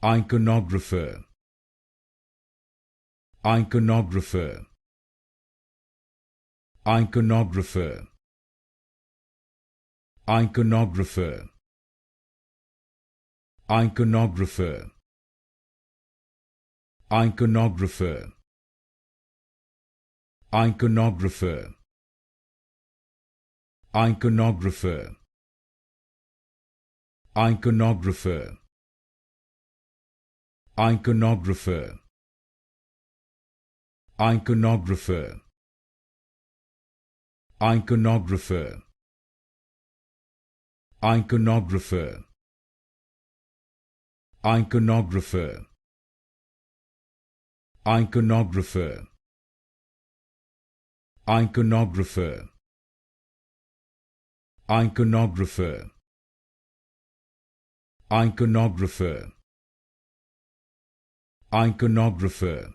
Iconographer, Iconographer, Iconographer, Iconographer, Iconographer, Iconographer, Iconographer, Iconographer, Iconographer, Iconographer, Iconographer, Iconographer, Iconographer, Iconographer, Iconographer, Iconographer, Iconographer, Iconographer, Iconographer,